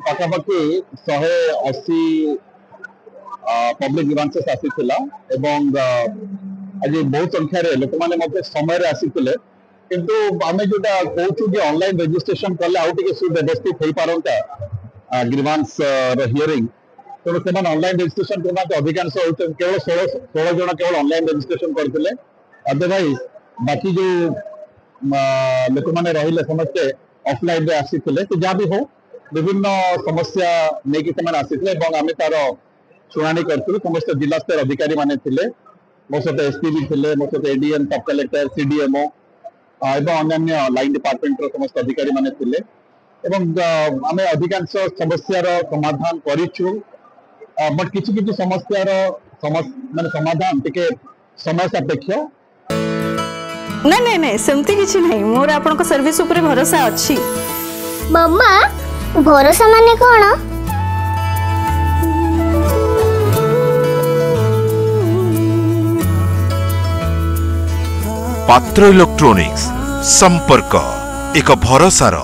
पाखापाखि 180 public ग्रांसेस आसीथिला एवं आज बहुत संख्यार लोक मैंने समय आसीथिले किंतु आमे जोटा कहूँ जे ऑनलाइन रजिस्ट्रेशन कले आउ टिके सुव्यवस्थित हो पारंता ग्रीवांस हियरिंग तेणु से ऑनलाइन रजिस्ट्रेशन करना अधिकांश केवल 16 जन केवल ऑनलाइन रजिस्ट्रेशन करते अदरवाइज बाकी जो लोक मैंने रहिले समस्ते ऑफलाइन रे आसीथिले तो जहाँ भी हो विभिन्न समस्या नहीं से आसीथिले आम तार शुणाणी करूँ समस्त जिला स्तर अधिकारी माने थिले मो सहित एसपी भी थिले मो सहित एडीएम सब कलेक्टर सीडीएमओ एवं अन्य लाइन डिपार्टमेंट समस्त अधिकारी माने थिले एवं आम अधिकांश समस्यार समाधान करिछु बट किछि किछि समस्यार माने समाधान टिके समय सापेक्ष नहीं नहीं नहीं सेमती किछि नहीं मोर आपन को सर्विस ऊपर भरोसा अछि मम्मा भरोसा माने कोन पात्र इलेक्ट्रॉनिक्स संपर्क एक भरोसार